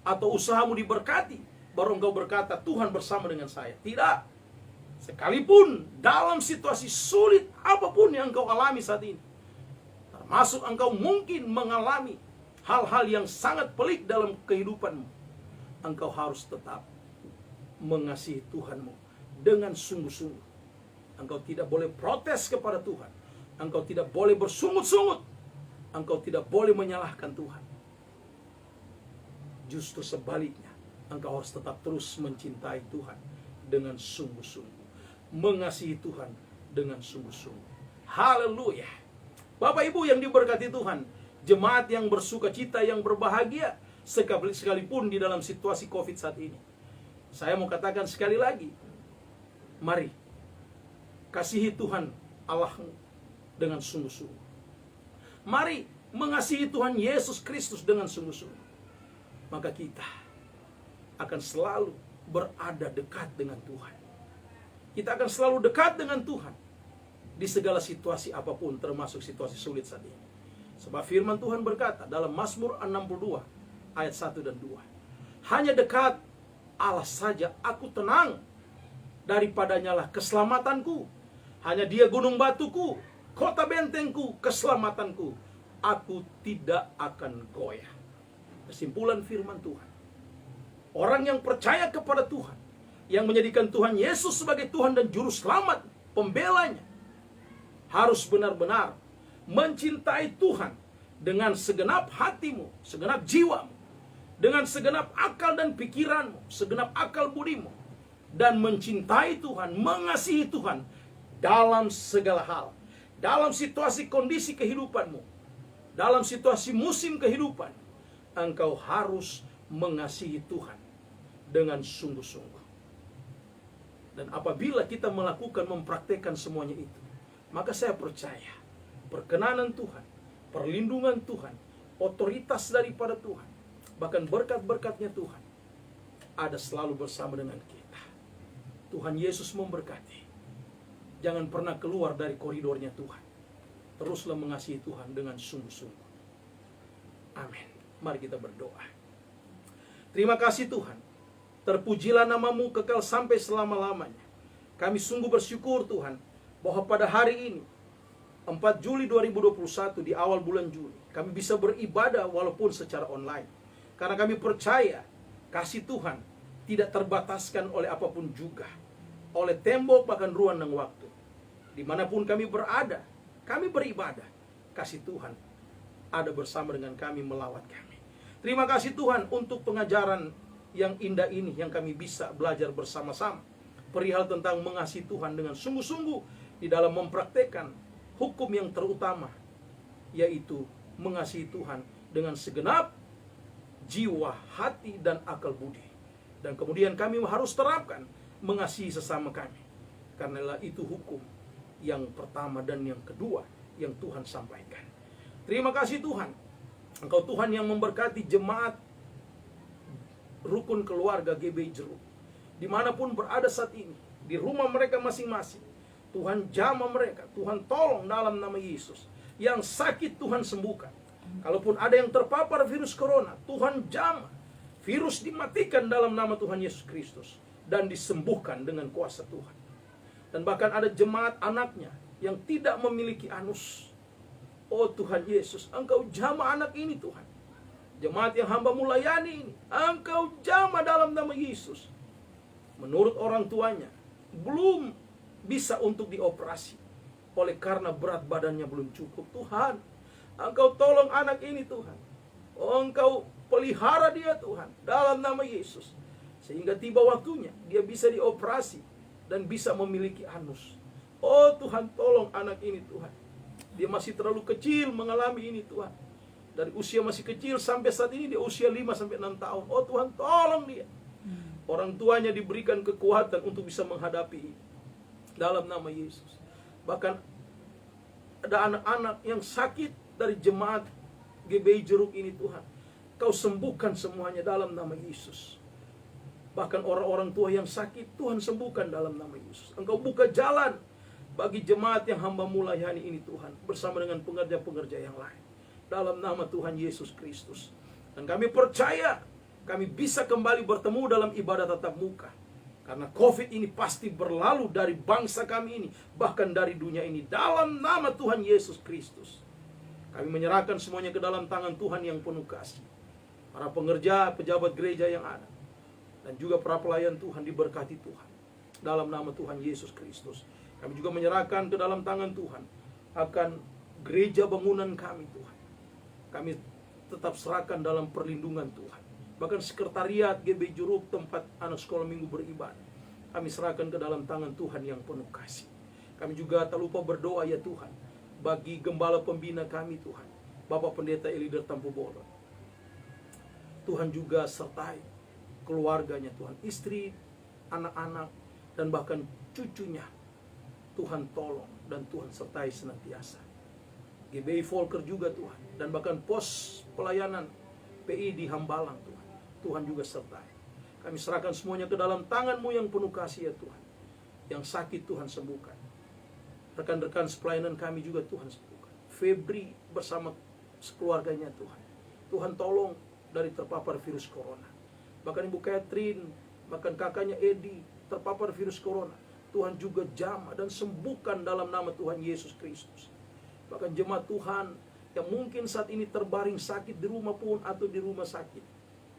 atau usahamu diberkati, baru engkau berkata, Tuhan bersama dengan saya. Tidak. Sekalipun dalam situasi sulit apapun yang engkau alami saat ini, termasuk engkau mungkin mengalami hal-hal yang sangat pelik dalam kehidupanmu, engkau harus tetap mengasihi Tuhanmu dengan sungguh-sungguh. Engkau tidak boleh protes kepada Tuhan. Engkau tidak boleh bersungut-sungut. Engkau tidak boleh menyalahkan Tuhan. Justru sebaliknya, engkau harus tetap terus mencintai Tuhan dengan sungguh-sungguh, mengasihi Tuhan dengan sungguh-sungguh. Haleluya. Bapak Ibu yang diberkati Tuhan, jemaat yang bersuka cita, yang berbahagia, sekalipun di dalam situasi COVID saat ini, saya mau katakan sekali lagi, mari kasihi Tuhan Allahmu dengan sungguh-sungguh. Mari mengasihi Tuhan Yesus Kristus dengan sungguh-sungguh. Maka kita akan selalu berada dekat dengan Tuhan. Kita akan selalu dekat dengan Tuhan di segala situasi apapun, termasuk situasi sulit saat ini. Sebab firman Tuhan berkata dalam Mazmur 62 ayat 1 dan 2. Hanya dekat Allah saja aku tenang, daripadanya lah keselamatanku. Hanya Dia gunung batuku, kota bentengku, keselamatanku. Aku tidak akan goyah. Kesimpulan firman Tuhan. Orang yang percaya kepada Tuhan, yang menjadikan Tuhan Yesus sebagai Tuhan dan Juru Selamat, pembelanya, harus benar-benar mencintai Tuhan dengan segenap hatimu, segenap jiwamu, dengan segenap akal dan pikiranmu, segenap akal budimu, dan mencintai Tuhan, mengasihi Tuhan dalam segala hal, dalam situasi kondisi kehidupanmu, dalam situasi musim kehidupan. Engkau harus mengasihi Tuhan dengan sungguh-sungguh. Dan apabila kita melakukan, mempraktekkan semuanya itu, maka saya percaya perkenanan Tuhan, perlindungan Tuhan, otoritas daripada Tuhan, bahkan berkat-berkatnya Tuhan ada selalu bersama dengan kita. Tuhan Yesus memberkati. Jangan pernah keluar dari koridornya Tuhan. Teruslah mengasihi Tuhan dengan sungguh-sungguh. Amin. Mari kita berdoa. Terima kasih Tuhan. Terpujilah namamu kekal sampai selama-lamanya. Kami sungguh bersyukur Tuhan, bahwa pada hari ini 4 Juli 2021 di awal bulan Juli, kami bisa beribadah walaupun secara online. Karena kami percaya kasih Tuhan tidak terbataskan oleh apapun juga, oleh tembok bahkan ruang dan waktu. Dimanapun kami berada, kami beribadah, kasih Tuhan ada bersama dengan kami, melawat kami. Terima kasih Tuhan untuk pengajaran yang indah ini yang kami bisa belajar bersama-sama. Perihal tentang mengasihi Tuhan dengan sungguh-sungguh di dalam mempraktekkan hukum yang terutama, yaitu mengasihi Tuhan dengan segenap jiwa, hati, dan akal budi. Dan kemudian kami harus terapkan mengasihi sesama kami. Karena itu hukum yang pertama dan yang kedua yang Tuhan sampaikan. Terima kasih Tuhan. Engkau Tuhan yang memberkati jemaat rukun keluarga GBI Jeruk. Dimanapun berada saat ini, di rumah mereka masing-masing, Tuhan jamah mereka, Tuhan tolong dalam nama Yesus. Yang sakit Tuhan sembuhkan. Kalaupun ada yang terpapar virus corona, Tuhan jamah. Virus dimatikan dalam nama Tuhan Yesus Kristus. Dan disembuhkan dengan kuasa Tuhan. Dan bahkan ada jemaat anaknya yang tidak memiliki anus. Oh Tuhan Yesus, Engkau jamah anak ini Tuhan. Jemaat yang hamba-Mu layani ini, Engkau jamah dalam nama Yesus. Menurut orang tuanya, belum bisa untuk dioperasi. Oleh karena berat badannya belum cukup. Tuhan, Engkau tolong anak ini Tuhan. Oh, Engkau pelihara dia Tuhan, dalam nama Yesus. Sehingga tiba waktunya, dia bisa dioperasi dan bisa memiliki anus. Oh Tuhan, tolong anak ini Tuhan. Dia masih terlalu kecil mengalami ini Tuhan. Dari usia masih kecil sampai saat ini dia usia 5-6 tahun. Oh Tuhan, tolong dia. Orang tuanya diberikan kekuatan untuk bisa menghadapi ini. Dalam nama Yesus. Bahkan ada anak-anak yang sakit dari jemaat GBI Jeruk ini Tuhan. Kau sembuhkan semuanya dalam nama Yesus. Bahkan orang-orang tua yang sakit Tuhan sembuhkan dalam nama Yesus. Engkau buka jalan bagi jemaat yang hamba-Mu layani ini Tuhan, bersama dengan pengerja-pengerja yang lain, dalam nama Tuhan Yesus Kristus. Dan kami percaya kami bisa kembali bertemu dalam ibadah tatap muka. Karena COVID ini pasti berlalu dari bangsa kami ini, bahkan dari dunia ini, dalam nama Tuhan Yesus Kristus. Kami menyerahkan semuanya ke dalam tangan Tuhan yang penuh kasih. Para pengerja, pejabat gereja yang ada, dan juga para pelayan Tuhan diberkati Tuhan, dalam nama Tuhan Yesus Kristus. Kami juga menyerahkan ke dalam tangan Tuhan akan gereja bangunan kami Tuhan. Kami tetap serahkan dalam perlindungan Tuhan. Bahkan sekretariat GBI Jeruk, tempat anak sekolah minggu beribadah, kami serahkan ke dalam tangan Tuhan yang penuh kasih. Kami juga tak lupa berdoa ya Tuhan, bagi gembala pembina kami Tuhan, Bapak Pendeta Elider Tampu Bolon. Tuhan juga sertai keluarganya Tuhan, istri, anak-anak, dan bahkan cucunya. Tuhan tolong dan Tuhan sertai senantiasa. GBI Volker juga Tuhan, dan bahkan pos pelayanan PI di Hambalang Tuhan, Tuhan juga sertai. Kami serahkan semuanya ke dalam tangan-Mu yang penuh kasih ya Tuhan. Yang sakit Tuhan sembuhkan. Rekan-rekan pelayanan kami juga Tuhan sembuhkan. Febri bersama sekeluarganya Tuhan, Tuhan tolong dari terpapar virus corona. Bahkan Ibu Catherine, bahkan kakaknya Edi, terpapar virus corona, Tuhan juga jamah dan sembuhkan dalam nama Tuhan Yesus Kristus. Bahkan jemaat Tuhan yang mungkin saat ini terbaring sakit di rumah pun atau di rumah sakit,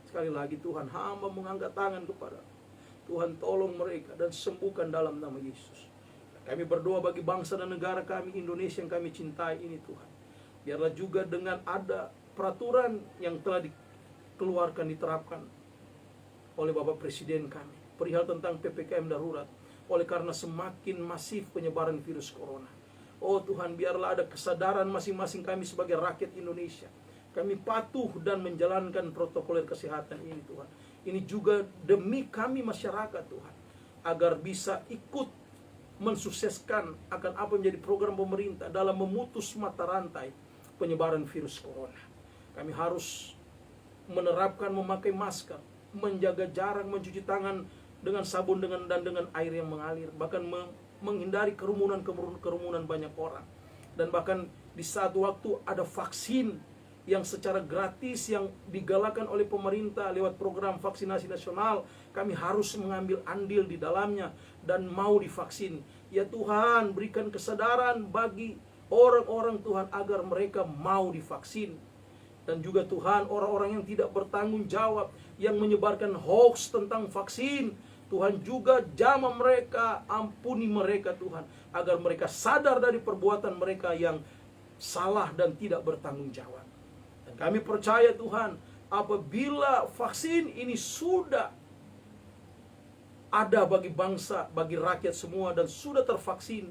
sekali lagi Tuhan, hamba mengangkat tangan kepada Tuhan, tolong mereka dan sembuhkan dalam nama Yesus. Kami berdoa bagi bangsa dan negara kami Indonesia yang kami cintai ini Tuhan. Biarlah juga dengan ada peraturan yang telah dikeluarkan, diterapkan oleh Bapak Presiden kami perihal tentang PPKM darurat, oleh karena semakin masif penyebaran virus corona. Oh Tuhan, biarlah ada kesadaran masing-masing kami sebagai rakyat Indonesia. Kami patuh dan menjalankan protokol kesehatan ini Tuhan. Ini juga demi kami masyarakat Tuhan, agar bisa ikut mensukseskan akan apa menjadi program pemerintah dalam memutus mata rantai penyebaran virus corona. Kami harus menerapkan memakai masker, menjaga jarak, mencuci tangan dengan sabun dan dengan air yang mengalir, bahkan menghindari kerumunan banyak orang. Dan bahkan di saat waktu ada vaksin yang secara gratis yang digalakan oleh pemerintah lewat program vaksinasi nasional, kami harus mengambil andil di dalamnya dan mau divaksin. Ya Tuhan, berikan kesadaran bagi orang-orang Tuhan agar mereka mau divaksin. Dan juga Tuhan, orang-orang yang tidak bertanggung jawab, yang menyebarkan hoax tentang vaksin, Tuhan juga jamah mereka, ampuni mereka Tuhan, agar mereka sadar dari perbuatan mereka yang salah dan tidak bertanggung jawab. Dan kami percaya Tuhan, apabila vaksin ini sudah ada bagi bangsa, bagi rakyat semua dan sudah tervaksin,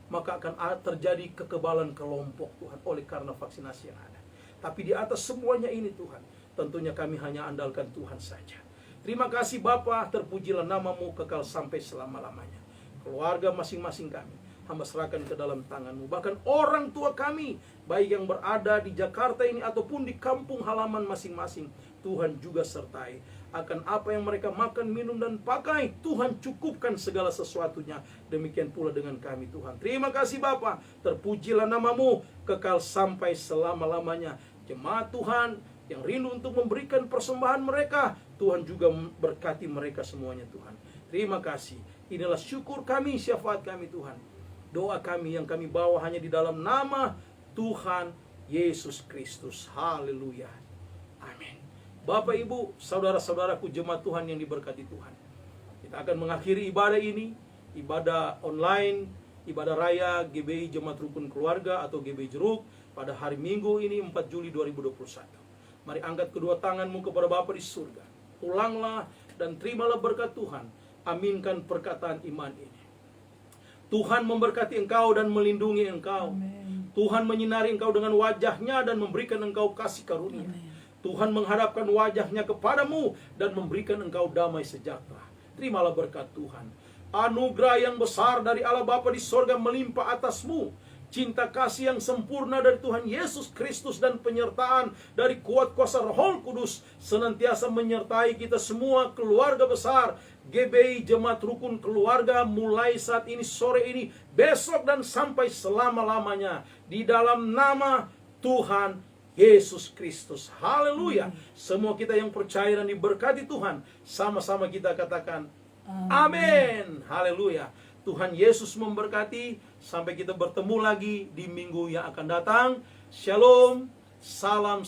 maka akan terjadi kekebalan kelompok Tuhan oleh karena vaksinasi yang ada. Tapi di atas semuanya ini Tuhan, tentunya kami hanya andalkan Tuhan saja. Terima kasih Bapa, terpujilah namamu kekal sampai selama-lamanya. Keluarga masing-masing kami, hamba serahkan ke dalam tanganmu. Bahkan orang tua kami, baik yang berada di Jakarta ini ataupun di kampung halaman masing-masing, Tuhan juga sertai. Akan apa yang mereka makan, minum, dan pakai, Tuhan cukupkan segala sesuatunya. Demikian pula dengan kami Tuhan. Terima kasih Bapa, terpujilah namamu kekal sampai selama-lamanya. Jemaat Tuhan yang rindu untuk memberikan persembahan mereka, Tuhan juga berkati mereka semuanya Tuhan. Terima kasih. Inilah syukur kami, syafaat kami Tuhan. Doa kami yang kami bawa hanya di dalam nama Tuhan Yesus Kristus. Haleluya. Amin. Bapak, Ibu, saudara-saudaraku jemaat Tuhan yang diberkati Tuhan, kita akan mengakhiri ibadah ini, ibadah online, ibadah raya GBI Jemaat Rukun Keluarga atau GBI Jeruk pada hari Minggu ini 4 Juli 2021. Mari angkat kedua tanganmu kepada Bapa di surga. Pulanglah dan terimalah berkat Tuhan. Aminkan perkataan iman ini. Tuhan memberkati engkau dan melindungi engkau. Amen. Tuhan menyinari engkau dengan wajahnya dan memberikan engkau kasih karunia. Amen. Tuhan menghadapkan wajahnya kepadamu dan memberikan engkau damai sejahtera. Terimalah berkat Tuhan. Anugerah yang besar dari Allah Bapa di sorga melimpah atasmu. Cinta kasih yang sempurna dari Tuhan Yesus Kristus dan penyertaan dari kuat kuasa Roh Kudus senantiasa menyertai kita semua, keluarga besar GBI Jemaat Rukun Keluarga, mulai saat ini, sore ini, besok dan sampai selama-lamanya, di dalam nama Tuhan Yesus Kristus. Haleluya. Semua kita yang percaya dan diberkati Tuhan, sama-sama kita katakan amin. Haleluya. Tuhan Yesus memberkati. Sampai kita bertemu lagi di minggu yang akan datang. Shalom. Salam.